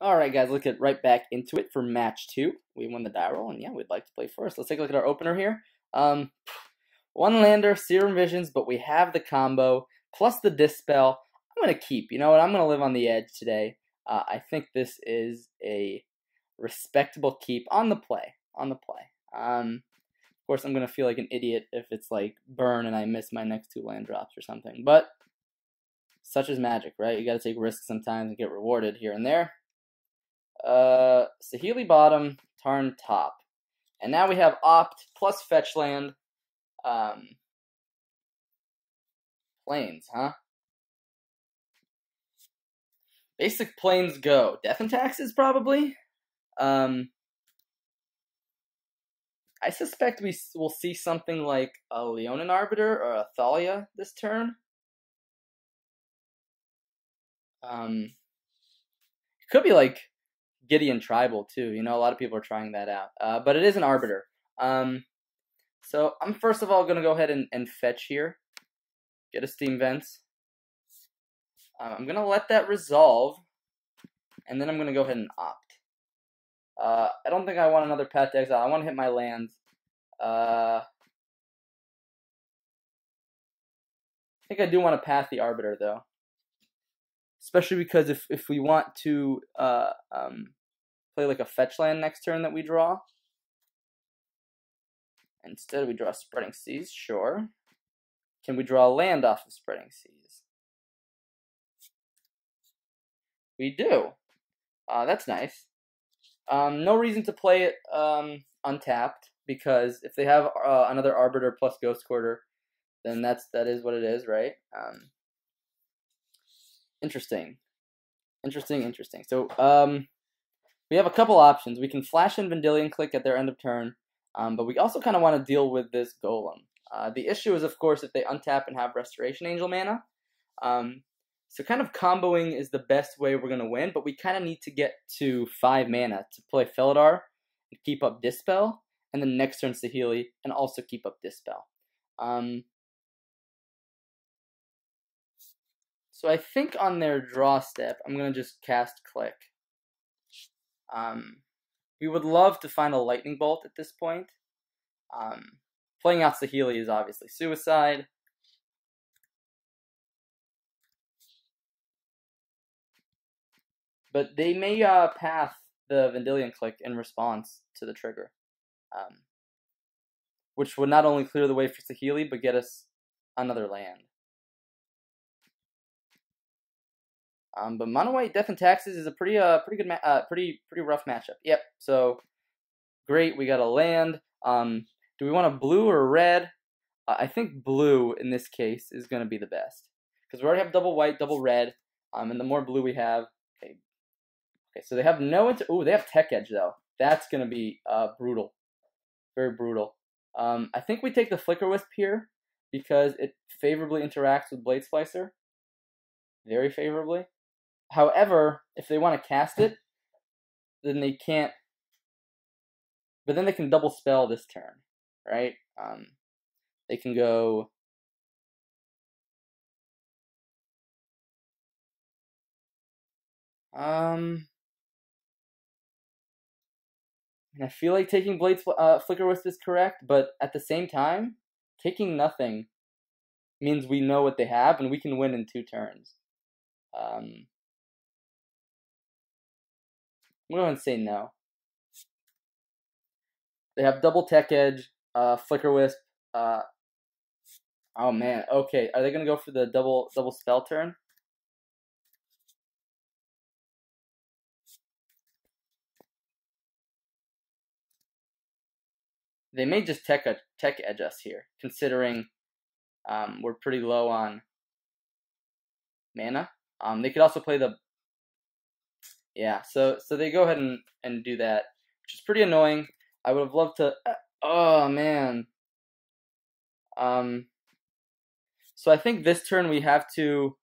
Alright guys, let's get right back into it for match 2. We won the die roll, and yeah, we'd like to play first. Let's take a look at our opener here. One lander, Serum Visions, but we have the combo, plus the Dispel. I'm going to keep. You know what? I'm going to live on the edge today. I think this is a respectable keep on the play. Of course, I'm going to feel like an idiot if it's like burn and I miss my next 2 land drops or something. But such is magic, right? You got to take risks sometimes and get rewarded here and there. Saheeli bottom, Tarn top. And now we have Opt plus fetch land. Plains, huh? Basic plains go. Death and Taxes, probably. I suspect we will see something like a Leonin Arbiter or a Thalia this turn. It could be like Gideon Tribal too. You know, a lot of people are trying that out. But it is an Arbiter. So I'm first of all going to go ahead and fetch here. Get a Steam Vents. I'm going to let that resolve. And then I'm going to go ahead and opt. I don't think I want another Path to Exile. I want to hit my lands. I think I do want to path the Arbiter, though. Especially because if we want to play like a fetch land next turn that we draw. Instead, we draw Spreading Seas, sure. Can we draw land off of Spreading Seas? We do. That's nice. No reason to play it untapped, because if they have another Arbiter plus Ghost Quarter, then that is what it is, right? Interesting. So we have a couple options. We can flash in Vendilion Click at their end of turn, but we also kind of want to deal with this Golem. The issue is, of course, if they untap and have Restoration Angel mana. So kind of comboing is the best way we're going to win, but we kind of need to get to 5 mana to play Felidar and keep up Dispel, and then next turn Saheeli and also keep up Dispel. So I think on their draw step, I'm going to just cast Click. We would love to find a Lightning Bolt at this point. Playing out Saheeli is obviously suicide. But they may path the Vendilion Click in response to the trigger. Which would not only clear the way for Saheeli, but get us another land. But Mono White Death and Taxes is a pretty rough matchup. Yep. So great, we got a land. Do we want a blue or a red? I think blue in this case is going to be the best, because we already have double white, double red, and the more blue we have. Okay, so they have no. Ooh, they have Tech Edge though. That's going to be brutal, very brutal. I think we take the Flicker Wisp here because it favorably interacts with Blade Splicer, very favorably. However, if they want to cast it, then they can't. But then they can double spell this turn, right? They can go. And I feel like taking Flicker Wisp is correct, but at the same time, taking nothing means we know what they have and we can win in 2 turns. I'm going to say no. They have double Tech Edge, Flicker Wisp. Oh man, okay. Are they going to go for the double spell turn? They may just Tech Edge us here, considering we're pretty low on mana. They could also play the... Yeah, so they go ahead and do that, which is pretty annoying. I would have loved to... Oh, man. So I think this turn we have to...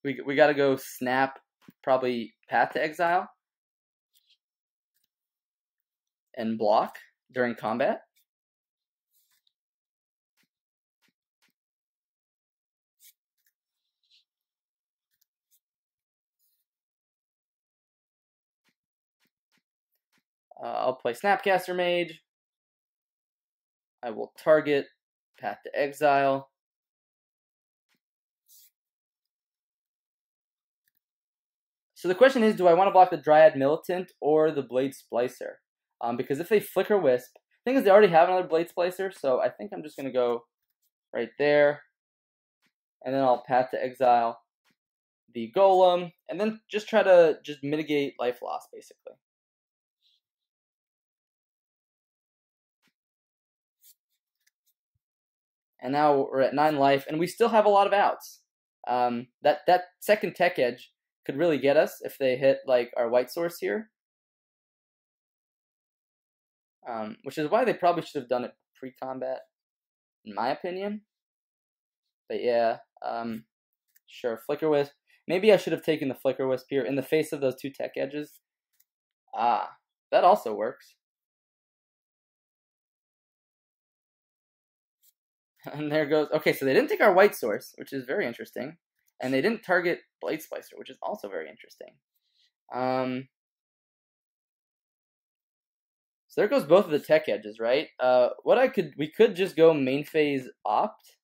We got to go snap, probably Path to Exile, and block during combat. I'll play Snapcaster Mage. I will target Path to Exile. So the question is, do I want to block the Dryad Militant or the Blade Splicer? Because if they Flicker Wisp, the thing is they already have another Blade Splicer, so I think I'm just going to go right there. And then I'll Path to Exile the Golem, and then just try to mitigate life loss, basically. And now we're at 9 life, and we still have a lot of outs. That second Tech Edge could really get us if they hit like our white source here. Which is why they probably should have done it pre-combat, in my opinion. But yeah, sure, Flicker Wisp. Maybe I should have taken the Flicker Wisp here in the face of those 2 Tech Edges. That also works. And there goes. Okay, so they didn't take our white source, which is very interesting. And they didn't target Blade Splicer, which is also very interesting. So there goes both of the Tech Edges, right? We could just go main phase Opt.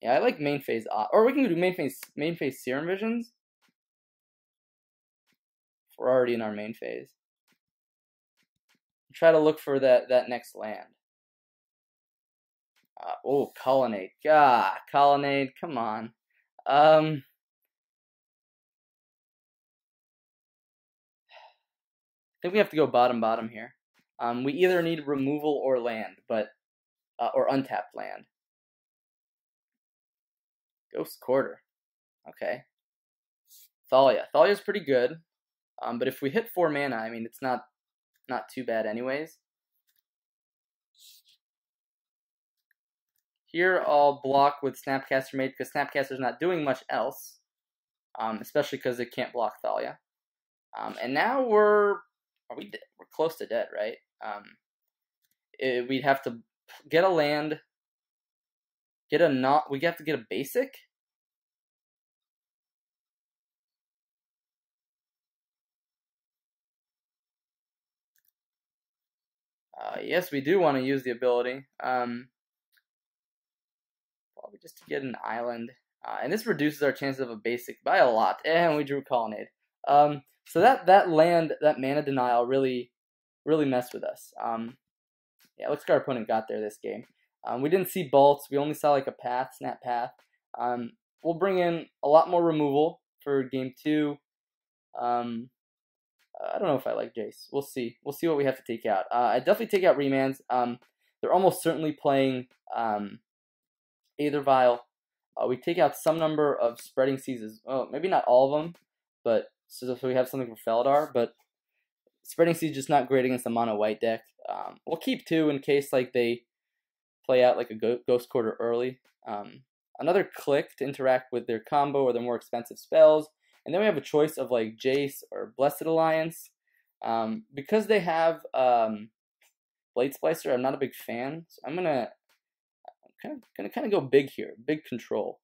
Yeah, I like main phase Opt. Or we can do main phase Serum Visions. We're already in our main phase. Try to look for that next land. Oh, Colonnade. God, Colonnade, come on. I think we have to go bottom here. We either need removal or land, or untapped land. Ghost Quarter. Okay. Thalia. Thalia's pretty good. But if we hit 4 mana, I mean, it's not too bad anyways. Here I'll block with Snapcaster Mage because Snapcaster's not doing much else, especially because it can't block Thalia. And now we're close to dead, right? We'd have to get a land, we have to get a basic. Yes, we do want to use the ability. Probably just to get an island. And this reduces our chances of a basic by a lot. And we drew Colonnade. So that land, that mana denial really messed with us. Yeah, it looks like our opponent got there this game. We didn't see bolts. We only saw like a path, snap path. We'll bring in a lot more removal for game 2. I don't know if I like Jace. We'll see. We'll see what we have to take out. I definitely take out Remands. They're almost certainly playing Aether Vial. We take out some number of Spreading Seas. Well, maybe not all of them, but so we have something for Felidar. But Spreading Seas just not great against the mono white deck. We'll keep 2 in case like they play out like a Ghost Quarter early. Another click to interact with their combo or their more expensive spells. And then we have a choice of like Jace or Blessed Alliance. Because they have Blade Splicer, I'm not a big fan. So I'm gonna kind of go big here, big control.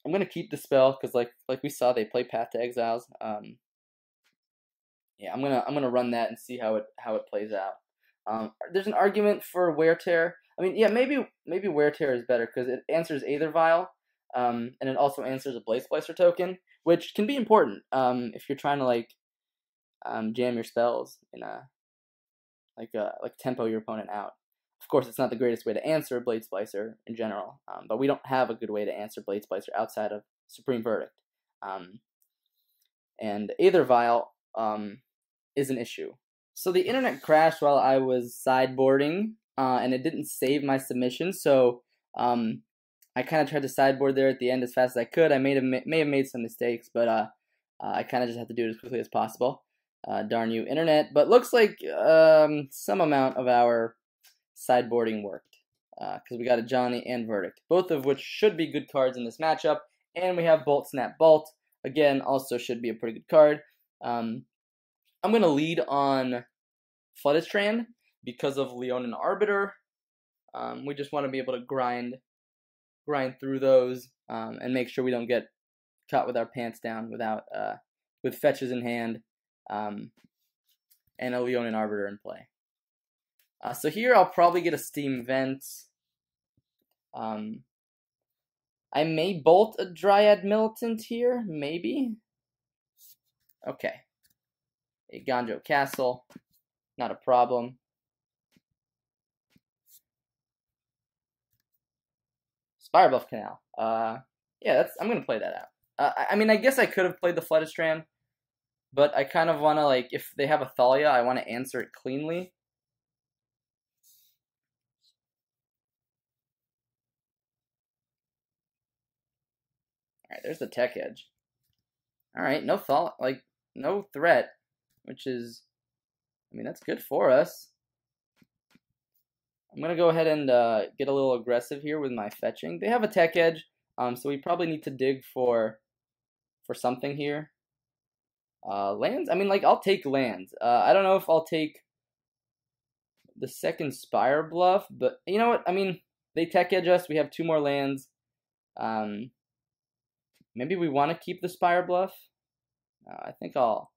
I'm gonna keep the spell because like we saw, they play Path to Exiles. Yeah, I'm gonna run that and see how it plays out. There's an argument for Wear Tear. I mean, yeah, maybe Wear Tear is better because it answers Aether Vial. And it also answers a Blade Splicer token, which can be important if you're trying to like jam your spells in a like tempo your opponent out. Of course, it's not the greatest way to answer Blade Splicer in general, but we don't have a good way to answer Blade Splicer outside of Supreme Verdict. And Aether Vial is an issue. So the internet crashed while I was sideboarding, and it didn't save my submission, so I kind of tried to sideboard there at the end as fast as I could. I may have made some mistakes, but I kind of just had to do it as quickly as possible. Darn you, internet. But looks like some amount of our sideboarding worked because we got a Johnny and Verdict, both of which should be good cards in this matchup. And we have Bolt, Snap, Bolt. Again, also should be a pretty good card. I'm going to lead on Flooded Strand because of Leonin Arbiter. We just want to be able to grind through those and make sure we don't get caught with our pants down with fetches in hand. and a Leonin Arbiter in play. So here I'll probably get a Steam Vent. I may bolt a Dryad Militant here, maybe. Okay. A Ganjo Castle, not a problem. Spirebluff Canal. Yeah, I'm gonna play that out. I mean, I guess I could have played the Flooded Strand, but I kind of want to, like, if they have a Thalia, I want to answer it cleanly. Alright, there's the Tech Edge. Alright, no no threat, which is, I mean, that's good for us. I'm going to go ahead and get a little aggressive here with my fetching. They have a Tech Edge, so we probably need to dig for something here. Lands? I mean, like, I'll take lands. I don't know if I'll take the second Spire Bluff, but you know what? I mean, they Tech Edge us. We have 2 more lands. Maybe we want to keep the Spire Bluff. I think I'll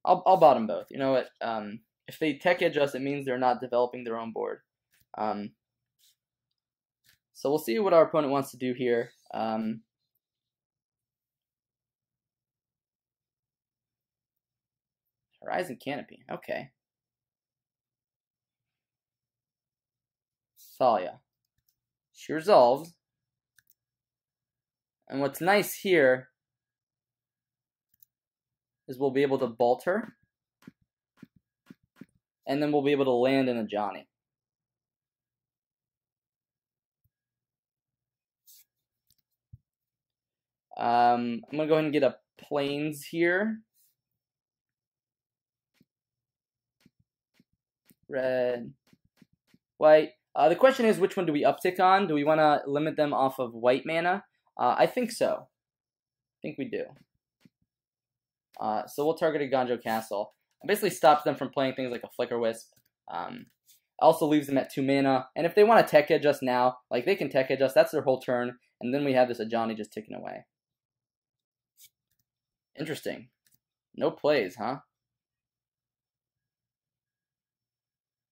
bottom both. You know what? If they Tech Edge us, it means they're not developing their own board. So we'll see what our opponent wants to do here. Horizon Canopy. Okay. Thalia. She resolves. And what's nice here is we'll be able to bolt her. And then we'll be able to land in a Johnny. I'm going to go ahead and get a Plains here. Red, white. The question is, which one do we uptick on? Do we want to limit them off of white mana? I think so. I think we do. So we'll target a Ganjo Castle. It basically stops them from playing things like a Flicker Wisp. Also leaves them at 2 mana. And if they want to Tech Edge us now, like, they can Tech Edge us. That's their whole turn. And then we have this Ajani just ticking away. Interesting. No plays, huh?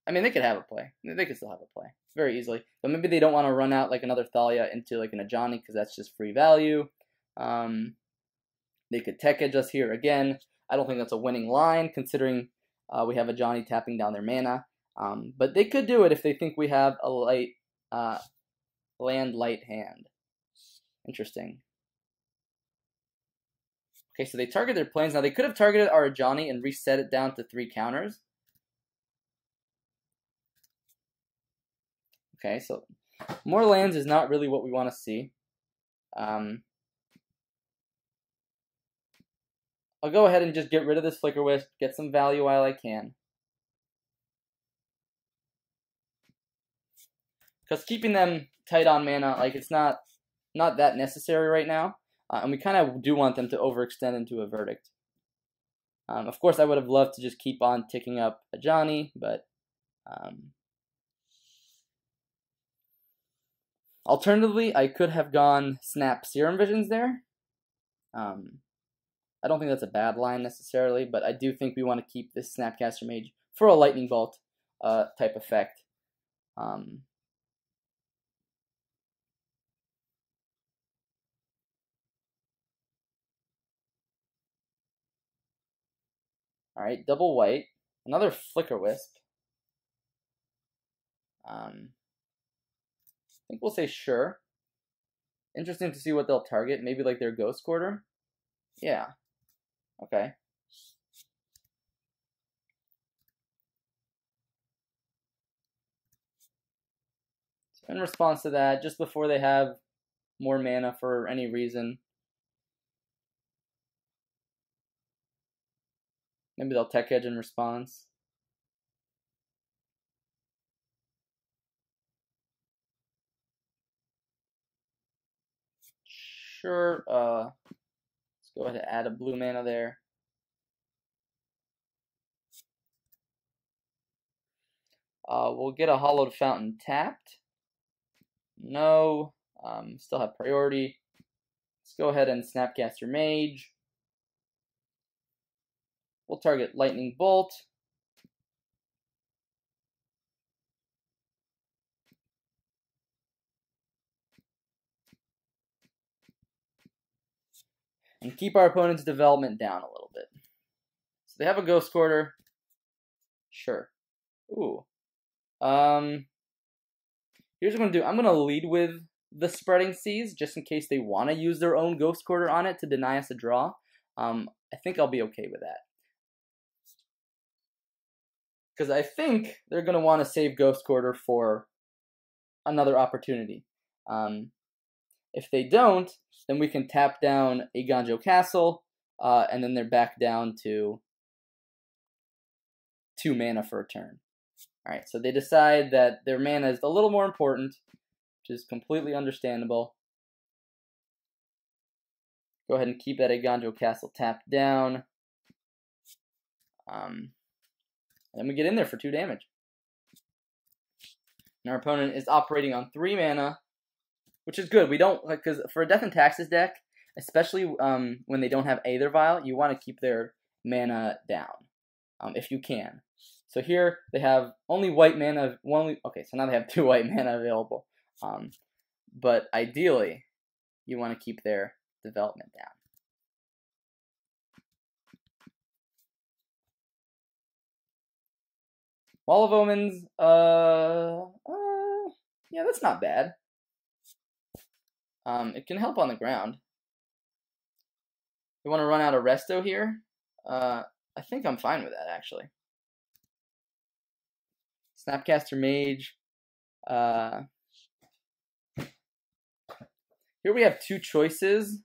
I mean, they could have a play. They could still have a play very easily. But maybe they don't want to run out like another Thalia into like an Ajani because that's just free value. They could Tech Edge us here again. I don't think that's a winning line considering we have Ajani tapping down their mana. But they could do it if they think we have a light land light hand. Interesting. Okay, so they target their planes. Now they could have targeted our Ajani and reset it down to 3 counters. Okay, so more lands is not really what we want to see. I'll go ahead and just get rid of this Flicker Wisp, get some value while I can. Because keeping them tight on mana, like, it's not that necessary right now. And we kind of do want them to overextend into a Verdict. Of course, I would have loved to just keep on ticking up Ajani, but alternatively, I could have gone Snap Serum Visions there. I don't think that's a bad line necessarily, but I do think we want to keep this Snapcaster Mage for a Lightning Bolt type effect. Alright, double white. Another Flicker Wisp. I think we'll say sure. Interesting to see what they'll target. Maybe like their Ghost Quarter? Yeah. Okay. So in response to that, just before they have more mana for any reason, maybe they'll Tech Edge in response. Sure, let's go ahead and add a blue mana there. We'll get a Hollowed Fountain tapped. No, still have priority. Let's go ahead and Snapcaster Mage. We'll target Lightning Bolt. And keep our opponent's development down a little bit. So they have a Ghost Quarter. Sure. Ooh. Here's what I'm going to do. I'm going to lead with the Spreading Seas, just in case they want to use their own Ghost Quarter on it to deny us a draw. I think I'll be okay with that. Because I think they're going to want to save Ghost Quarter for another opportunity. If they don't, then we can tap down a Ganjo Castle, and then they're back down to 2 mana for a turn. Alright, so they decide that their mana is a little more important, which is completely understandable. Go ahead and keep that Ganjo Castle tapped down. And then we get in there for 2 damage. And our opponent is operating on 3 mana, which is good. We don't, because for a Death and Taxes deck, especially when they don't have Aether Vial, you want to keep their mana down, if you can. So here they have only white mana. Okay, so now they have 2 white mana available. But ideally, you want to keep their development down. Wall of Omens, yeah, that's not bad. It can help on the ground. We want to run out of Resto here. I think I'm fine with that, actually. Snapcaster Mage. Here we have 2 choices.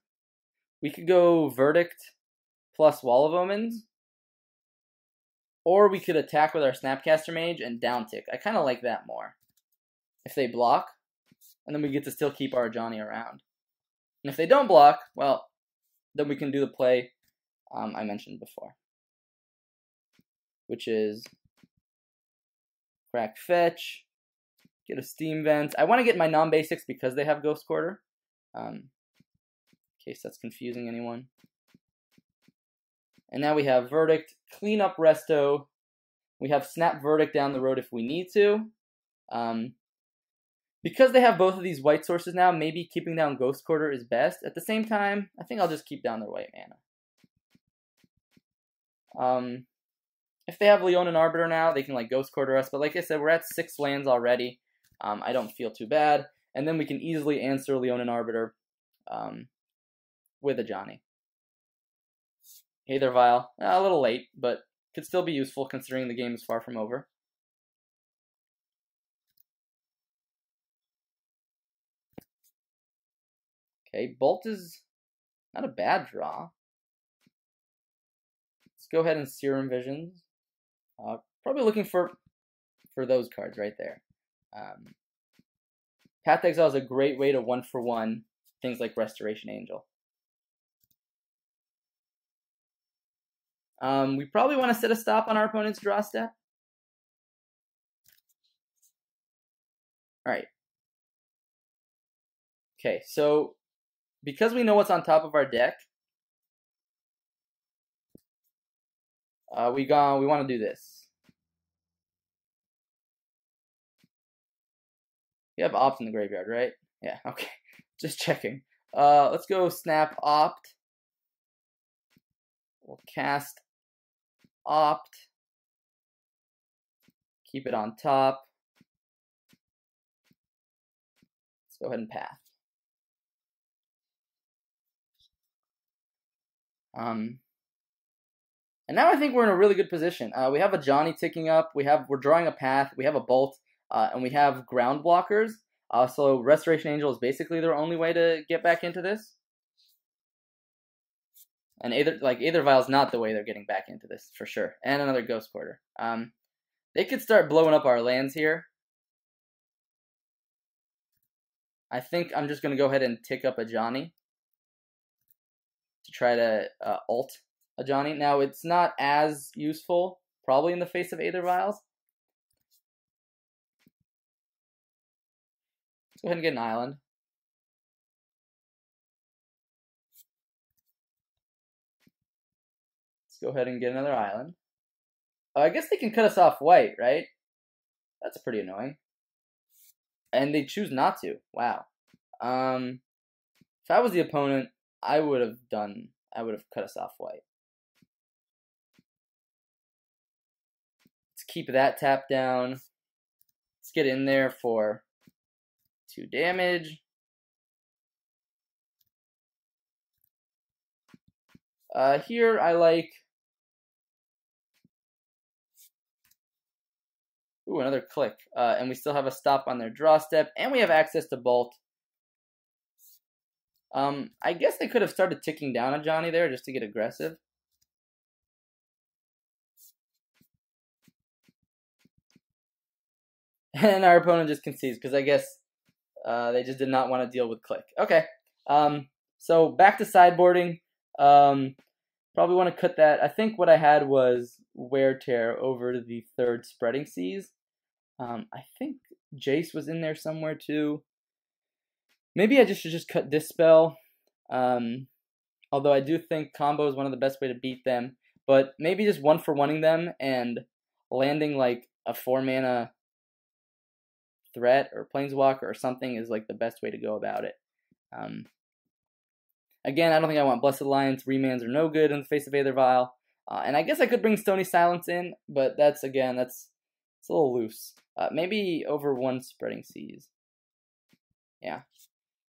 We could go Verdict plus Wall of Omens. Or we could attack with our Snapcaster Mage and downtick. I kind of like that more. If they block, and then we get to still keep our Ajani around. And if they don't block, well, then we can do the play I mentioned before. Which is crack fetch, get a Steam Vent. I want to get my non-basics because they have Ghost Quarter. In case that's confusing anyone. And now we have Verdict, clean up Resto. We have Snap Verdict down the road if we need to. Because they have both of these white sources now, maybe keeping down Ghost Quarter is best. At the same time, I think I'll just keep down their white mana. If they have Leonin Arbiter now, they can like Ghost Quarter us. But like I said, we're at 6 lands already. I don't feel too bad. And then we can easily answer Leonin Arbiter with Ajani. Aether Vial, a little late, but could still be useful considering the game is far from over. Okay, Bolt is not a bad draw. Let's go ahead and Serum Visions. Probably looking for those cards right there. Path to Exile is a great way to 1-for-1 things like Restoration Angel. We probably want to set a stop on our opponent's draw step. Alright. Okay, so because we know what's on top of our deck, we want to do this. You have Opt in the graveyard, right? Yeah, okay. Just checking. Let's go Snap Opt. We'll cast Opt. Keep it on top. Let's go ahead and path. And now I think we're in a really good position. We have a Johnny ticking up. We're drawing a path. We have a Bolt, and we have ground blockers. So Restoration Angel is basically their only way to get back into this. And Aether Vial is not the way they're getting back into this for sure. And another Ghost Quarter. They could start blowing up our lands here. I think I'm just going to go ahead and tick up a Johnny to try to ult a Johnny. Now, it's not as useful, probably in the face of Aether Vials. Let's go ahead and get an island. Let's go ahead and get another island. Oh, I guess they can cut us off white, right? That's pretty annoying. And they choose not to. Wow. If I was the opponent, I would have cut us off white. Let's keep that tapped down. Let's get in there for 2 damage. Here I like... Ooh, another click. And we still have a stop on their draw step, and we have access to Bolt. I guess they could have started ticking down on Johnny there just to get aggressive. And our opponent just concedes, because I guess they just did not want to deal with click. Okay. So back to sideboarding. Probably want to cut that. I think what I had was Wear Tear over the 3rd Spreading Seas. I think Jace was in there somewhere too. Maybe I should just cut Dispel. Although I do think combo is one of the best way to beat them. But maybe just 1-for-1ing them and landing like a 4-mana threat or Planeswalker or something is like the best way to go about it. Again, I don't think I want Blessed Alliance. Remands are no good in the face of Aether Vial. And I guess I could bring Stony Silence in, but that's a little loose. Maybe over 1 Spreading Seas. Yeah.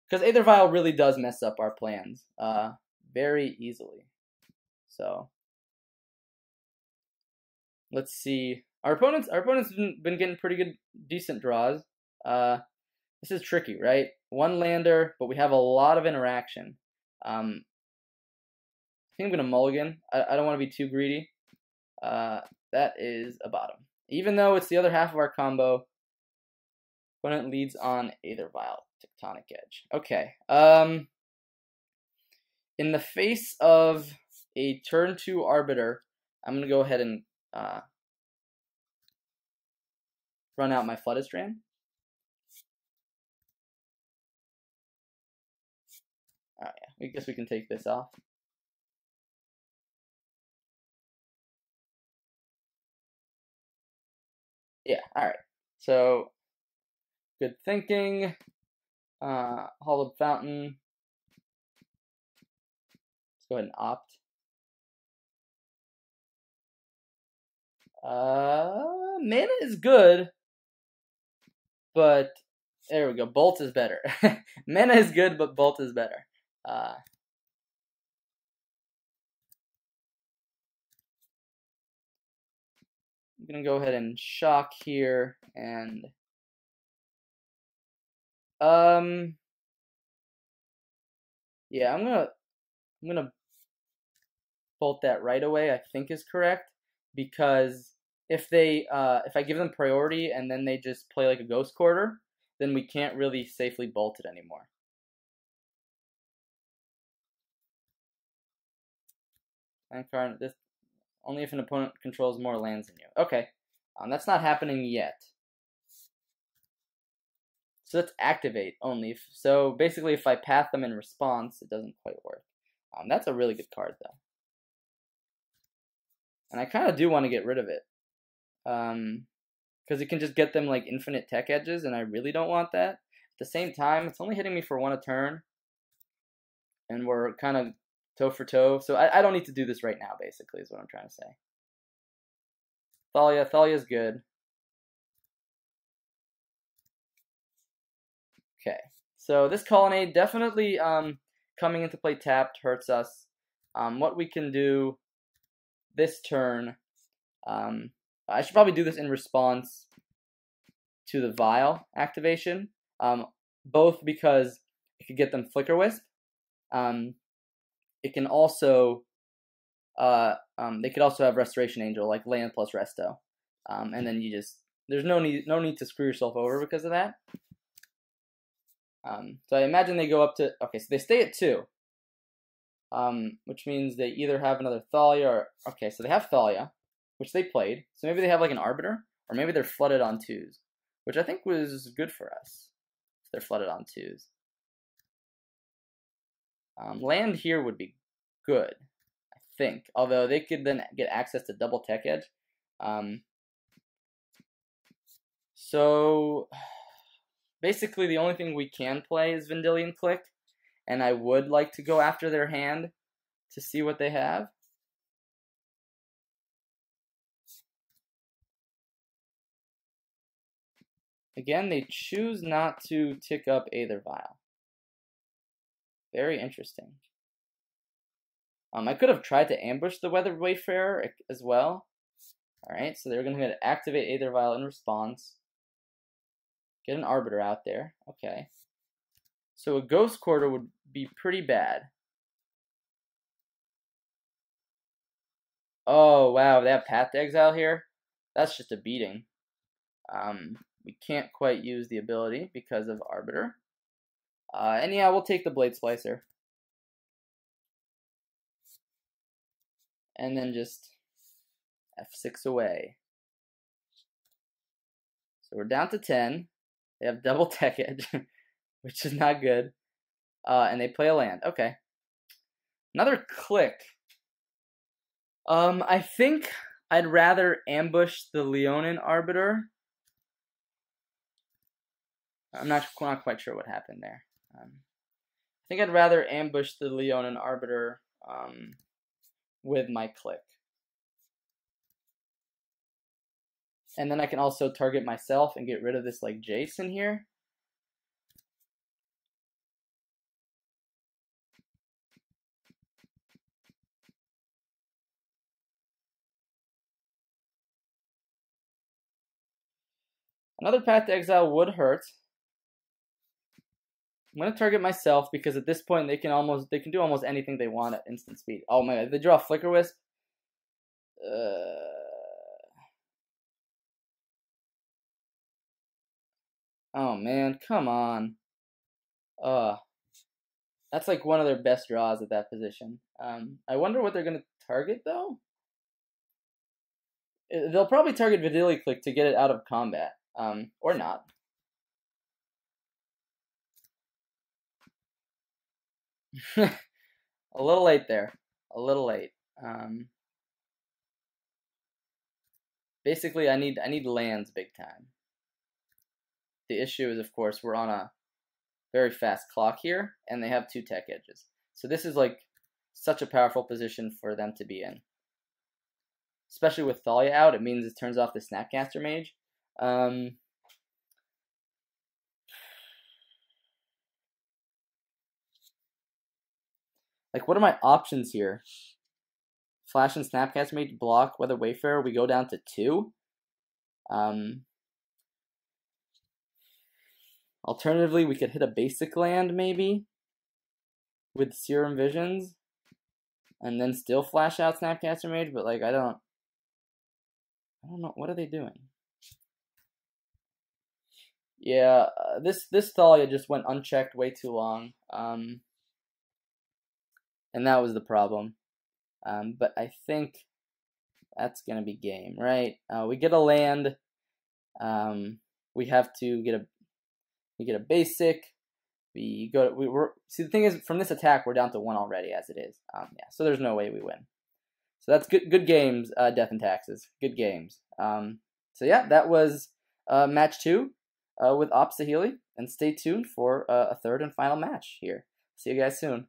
Because Aether Vial really does mess up our plans very easily. So, let's see. Our opponents been getting pretty good, decent draws. This is tricky, right? 1 lander, but we have a lot of interaction. I think I'm going to mulligan. I don't want to be too greedy. That is a bottom. Even though it's the other half of our combo, opponent leads on Aether Vial, Tectonic Edge. Okay. In the face of a turn 2 Arbiter, I'm going to go ahead and run out my Flooded Strand. Oh yeah, I guess we can take this off. Yeah, alright. So, good thinking. Hollowed Fountain. Let's go ahead and opt. Mana is good, but there we go. Bolt is better. Mana is good, but Bolt is better. I'm gonna go ahead and shock here, and yeah, I'm gonna bolt that right away. I think is correct, because if I give them priority and then they just play like a Ghost Quarter, then we can't really safely bolt it anymore. And card this only if an opponent controls more lands than you. Okay, that's not happening yet. So let's activate only. So basically, if I path them in response, it doesn't quite work. That's a really good card though, and I kind of do want to get rid of it, because it can just get them like infinite tech edges, and I really don't want that. At the same time, it's only hitting me for 1 a turn, and we're kind of toe for toe. So I don't need to do this right now, basically, is what I'm trying to say. Thalia's good. Okay, so this Colonnade definitely coming into play tapped hurts us. What we can do this turn, I should probably do this in response to the Vial activation, both because it could get them Flicker Wisp. It can also, they could also have Restoration Angel, like land plus Resto, and then you just, there's no need to screw yourself over because of that. So I imagine they go up to, okay, so they stay at 2, which means they either have another Thalia or, okay, so they have Thalia, which they played, so maybe they have like an Arbiter, or maybe they're flooded on 2s, which I think was good for us, if they're flooded on 2s. Land here would be good, I think. Although they could then get access to double tech edge. So basically the only thing we can play is Vendilion Click, and I would like to go after their hand to see what they have. Again, they choose not to tick up Aether Vial. Very interesting. I could have tried to ambush the Weathered Wayfarer as well. Alright, so they're going to activate Aether Vial in response. Get an Arbiter out there. Okay. So a Ghost Quarter would be pretty bad. Oh, wow, they have Path to Exile here? That's just a beating. We can't quite use the ability because of Arbiter. And yeah, we'll take the Blade Splicer. And then just F6 away. So we're down to 10. They have double tech edge, which is not good. And they play a land. Okay. Another click. I think I'd rather ambush the Leonin Arbiter. I'm not quite sure what happened there. I think I'd rather ambush the Leonin Arbiter with my click. And then I can also target myself and get rid of this like Jason here. Another Path to Exile would hurt. I'm gonna target myself because at this point they can do almost anything they want at instant speed. Oh my god, they draw Flicker Wisp. Oh man, come on. That's like one of their best draws at that position. I wonder what they're gonna target though. They'll probably target Vendilion Click to get it out of combat, or not. A little late there. A little late. Basically, I need lands big time. The issue is, of course, we're on a very fast clock here, and they have 2 tech edges. So this is like such a powerful position for them to be in. Especially with Thalia out, it means it turns off the Snapcaster Mage. Like, what are my options here? Flash and Snapcaster Mage block Weather Wayfarer. We go down to 2. Alternatively, we could hit a basic land, maybe, with Serum Visions, and then still flash out Snapcaster Mage, but, like, I don't know. What are they doing? Yeah, this Thalia just went unchecked way too long, and that was the problem. But I think that's going to be game, right? We get a land. We have to get a basic. See, the thing is, from this attack, we're down to 1 already as it is. Yeah, so there's no way we win. So that's good games, Death and Taxes. Good games. So yeah, that was match 2 with Ixalan, and stay tuned for a third and final match here. See you guys soon.